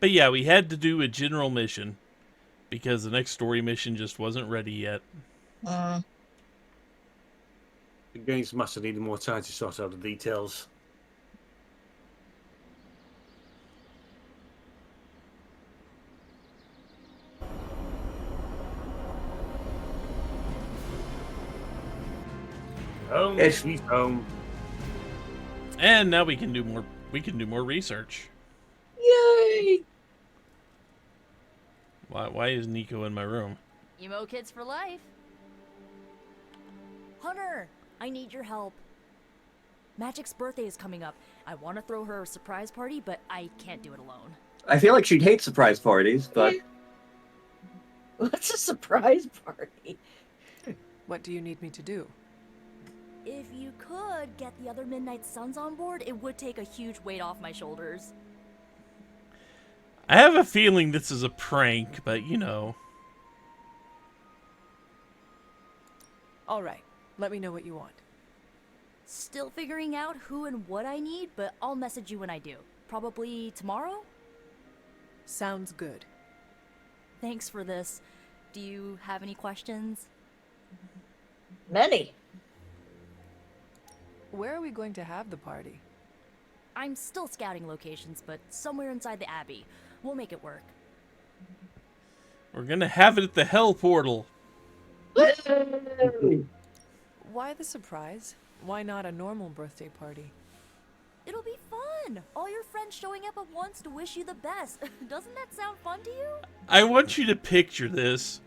But yeah, we had to do a general mission because the next story mission just wasn't ready yet. Mm. The games must have needed more time to sort out the details. Home, sweet home. And now we can do more. We can do more research. Yay! Why is Nico in my room? Emo kids for life. Hunter, I need your help. Magic's birthday is coming up. I want to throw her a surprise party, but I can't do it alone. I feel like she'd hate surprise parties, but... What's a surprise party? What do you need me to do? If you could get the other Midnight Suns on board, it would take a huge weight off my shoulders. I have a feeling this is a prank, but you know. All right, let me know what you want. Still figuring out who and what I need, but I'll message you when I do. Probably tomorrow? Sounds good. Thanks for this. Do you have any questions? Many. Where are we going to have the party? I'm still scouting locations, but somewhere inside the Abbey. We'll make it work. We're gonna have it at the Hell Portal. Why the surprise? Why not a normal birthday party? It'll be fun! All your friends showing up at once to wish you the best. Doesn't that sound fun to you? I want you to picture this.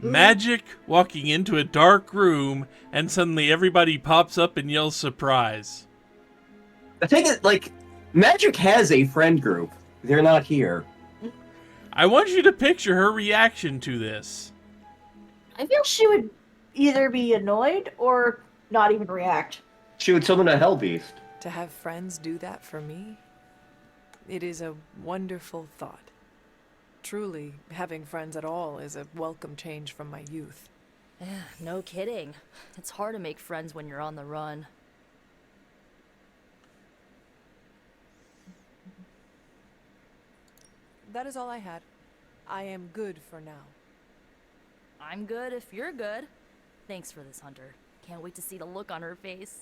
Magic walking into a dark room, and suddenly everybody pops up and yells surprise. I think it, like, Magic has a friend group. They're not here. I want you to picture her reaction to this. I feel she would either be annoyed or not even react. She would summon a hell beast. To have friends do that for me? It is a wonderful thought. Truly, having friends at all is a welcome change from my youth. No kidding. It's hard to make friends when you're on the run. That is all I had. I am good for now. I'm good if you're good. Thanks for this, Hunter. Can't wait to see the look on her face.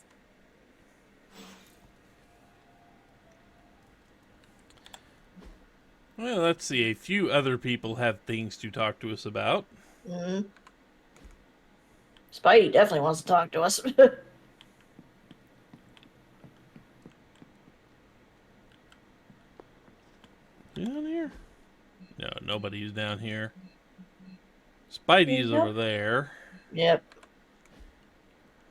Well, let's see. A few other people have things to talk to us about. Mm. Spidey definitely wants to talk to us. Down here? No, nobody's down here. Spidey's over there. Yep.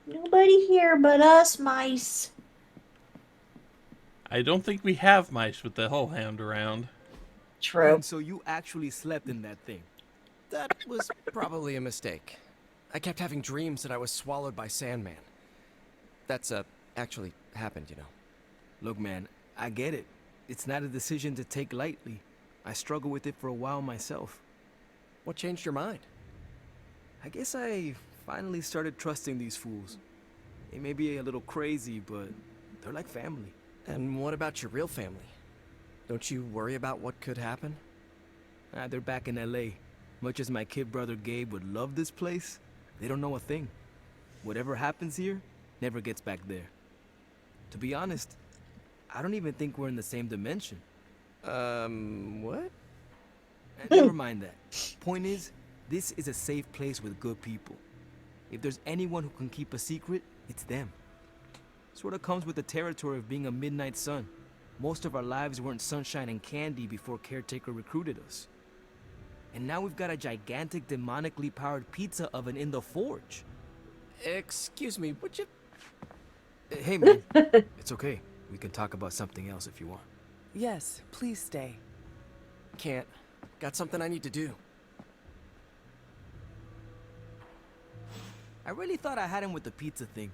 Nobody here but us mice. I don't think we have mice with the Hellhound around. True. And so you actually slept in that thing. That was probably a mistake. I kept having dreams that I was swallowed by Sandman. That's, actually happened, you know. Look, man, I get it. It's not a decision to take lightly. I struggled with it for a while myself. What changed your mind? I guess I finally started trusting these fools. They may be a little crazy, but they're like family. And what about your real family? Don't you worry about what could happen? They're back in LA. Much as my kid brother Gabe would love this place, they don't know a thing. Whatever happens here, never gets back there. To be honest, I don't even think we're in the same dimension. What? Never mind that. Point is, this is a safe place with good people. If there's anyone who can keep a secret, it's them. Sort of comes with the territory of being a Midnight Sun. Most of our lives weren't sunshine and candy before Caretaker recruited us. And now we've got a gigantic demonically powered pizza oven in the forge. Excuse me, would you... Hey man, it's okay. We can talk about something else if you want. Yes, please stay. Can't. Got something I need to do. I really thought I had him with the pizza thing.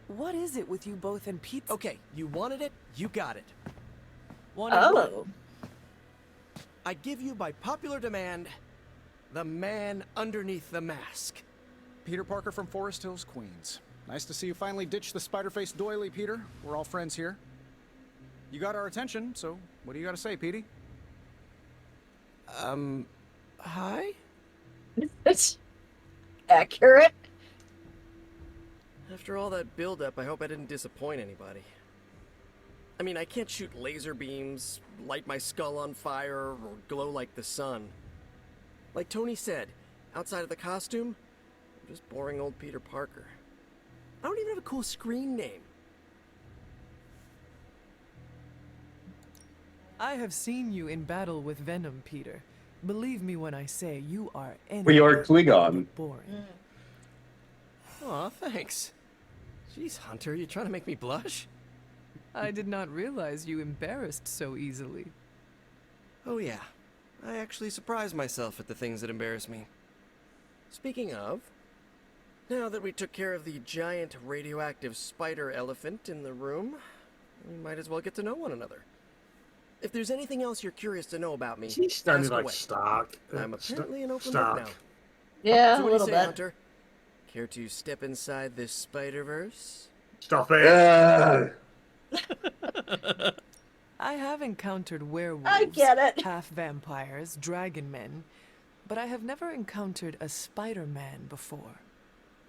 What is it with you both and pizza? Okay, you wanted it, you got it. Oh. I give you by popular demand, the man underneath the mask. Peter Parker from Forest Hills, Queens. Nice to see you finally ditch the spider-faced doily, Peter. We're all friends here. You got our attention, so what do you got to say, Petey? Hi? It's accurate. After all that build-up, I hope I didn't disappoint anybody. I mean, I can't shoot laser beams, light my skull on fire, or glow like the sun. Like Tony said, outside of the costume, I'm just boring old Peter Parker. I don't even have a cool screen name. I have seen you in battle with Venom, Peter. Believe me when I say you are We are anything Klingon. but boring. Aw, thanks. Jeez, Hunter, you trying to make me blush? I did not realize you embarrassed so easily. Oh yeah, I actually surprise myself at the things that embarrass me. Speaking of, now that we took care of the giant radioactive spider elephant in the room, we might as well get to know one another. If there's anything else you're curious to know about me, She's standing ask like away. Stark. I'm apparently an open Stark. book now. Yeah, So a what do you little say, bit. Hunter? Care to step inside this Spider-Verse? Stop it. I have encountered werewolves, I get it. half vampires, dragon men, but I have never encountered a Spider-Man before.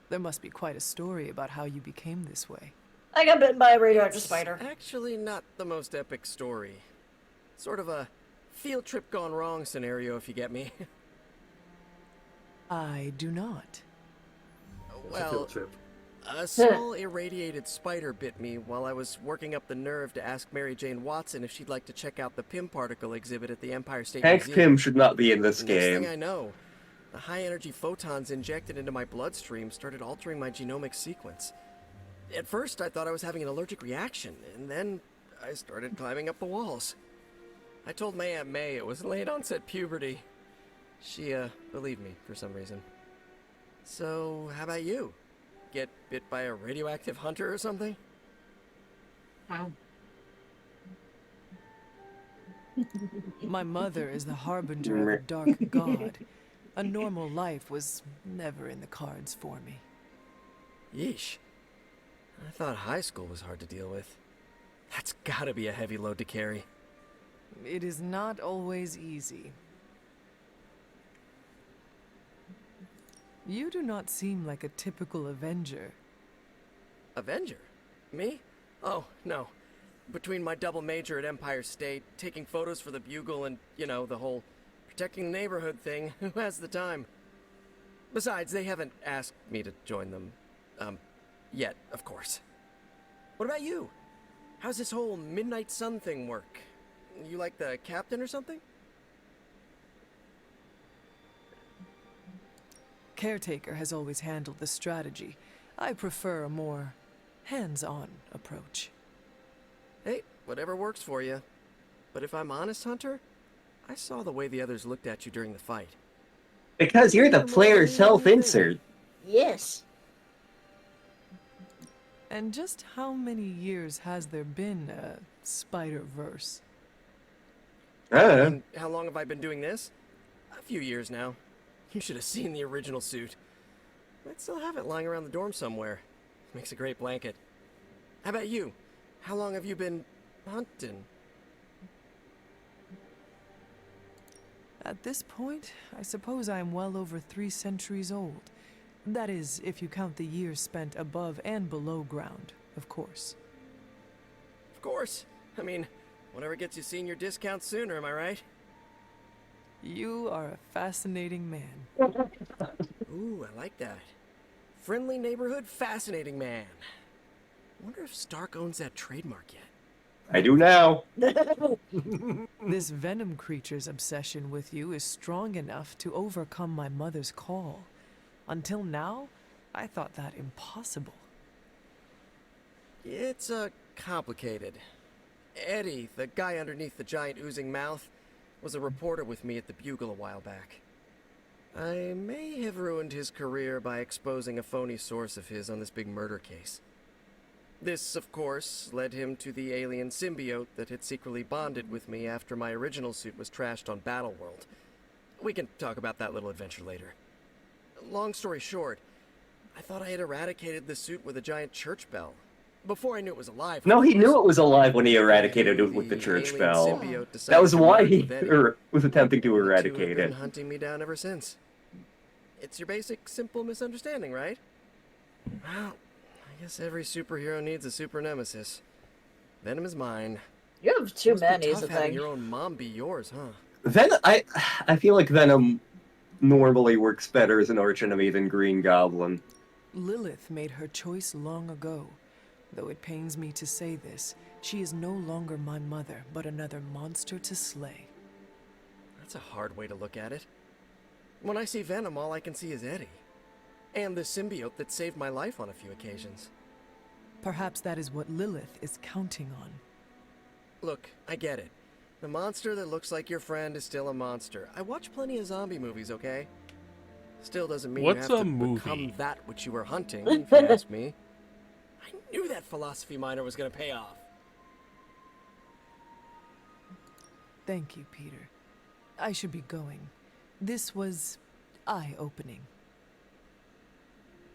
There must be quite a story about how you became this way. I got bitten by a radioactive It's spider. actually not the most epic story. Sort of a field trip gone wrong scenario, if you get me. I do not. It's a Well, field trip. a small irradiated spider bit me while I was working up the nerve to ask Mary Jane Watson if she'd like to check out the Pym particle exhibit at the Empire State Hank Museum. Pym should not be in this Next thing game. I know, the high-energy photons injected into my bloodstream started altering my genomic sequence. At first, I thought I was having an allergic reaction, and then I started climbing up the walls. I told my Aunt May it was late-onset puberty. She, believed me for some reason. So, how about you? Get bit by a radioactive hunter or something? My mother is the harbinger of a dark god. A normal life was never in the cards for me. Yeesh. I thought high school was hard to deal with. That's gotta be a heavy load to carry. It is not always easy. You do not seem like a typical Avenger. Avenger? Me? Oh, no. Between my double major at Empire State, taking photos for the Bugle, and, you know, the whole protecting the neighborhood thing, who has the time? Besides, they haven't asked me to join them. Yet, of course. What about you? How's this whole Midnight Sun thing work? You like the captain or something? Caretaker has always handled the strategy. I prefer a more hands-on approach. Hey, whatever works for you. But if I'm honest, Hunter, I saw the way the others looked at you during the fight. Because you're the player's self-insert. Yes. And just how many years has there been a Spider-Verse? And how long have I been doing this? A few years now. You should have seen the original suit. I still have it lying around the dorm somewhere. Makes a great blanket. How about you? How long have you been hunting? At this point, I suppose I am well over 3 centuries old. That is, if you count the years spent above and below ground, of course. Of course. I mean, whatever gets you senior discount sooner, am I right? You are a fascinating man. Ooh, I like that. Friendly neighborhood, fascinating man. Wonder if Stark owns that trademark yet. I do now. This venom creature's obsession with you is strong enough to overcome my mother's call. Until now, I thought that impossible. It's, complicated. Eddie, the guy underneath the giant oozing mouth, was a reporter with me at the Bugle a while back. I may have ruined his career by exposing a phony source of his on this big murder case. This, of course, led him to the alien symbiote that had secretly bonded with me after my original suit was trashed on Battleworld. We can talk about that little adventure later. Long story short, I thought I had eradicated the suit with a giant church bell. Before I knew it was alive. No, of he course. knew it was alive when he eradicated it with the The church alien bell. symbiote decided That was to why merge he with Eddie. was attempting to You two have eradicate been it. hunting me down ever since. It's your basic, simple misunderstanding, right? Well, I guess every superhero needs a super nemesis. Venom is mine. You have too Must be many, is tough the having thing. your own mom be yours, huh? I feel like Venom normally works better as an archenemy than Green Goblin. Lilith made her choice long ago. Though it pains me to say this, she is no longer my mother, but another monster to slay. That's a hard way to look at it. When I see Venom, all I can see is Eddie. And the symbiote that saved my life on a few occasions. Perhaps that is what Lilith is counting on. Look, I get it. The monster that looks like your friend is still a monster. I watch plenty of zombie movies, okay? Still doesn't mean What's you have a to movie? become that which you were hunting, if you ask me. I knew that philosophy minor was gonna pay off. Thank you, Peter. I should be going. This was eye-opening.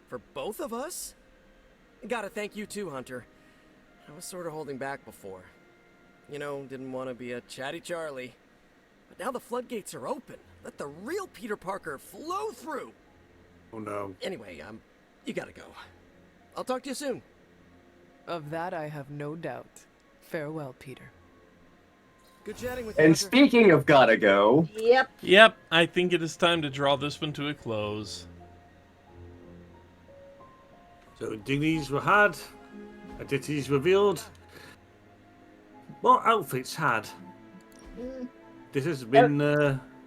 For both of us? Gotta thank you too, Hunter. I was sort of holding back before. You know, didn't want to be a chatty Charlie. But now the floodgates are open. Let the real Peter Parker flow through. Oh no. Anyway, you gotta go. I'll talk to you soon. Of that I have no doubt. Farewell, Peter. Good chatting with you, And Hunter. speaking of gotta go, Yep. Yep, I think it is time to draw this one to a close. So dignities were had, identities revealed. What outfits had? This has been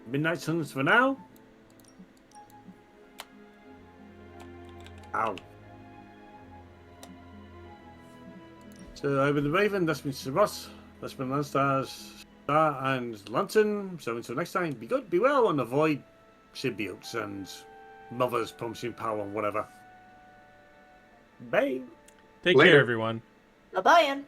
Midnight Suns for now. Ow. So I've been the Raven, that's been Sir Ross, that's been Landstars, Star and Lantern. So until next time, be good, be well, and avoid symbiotes and mothers promising power and whatever. Bye. Take Later. care, everyone. Bye-bye.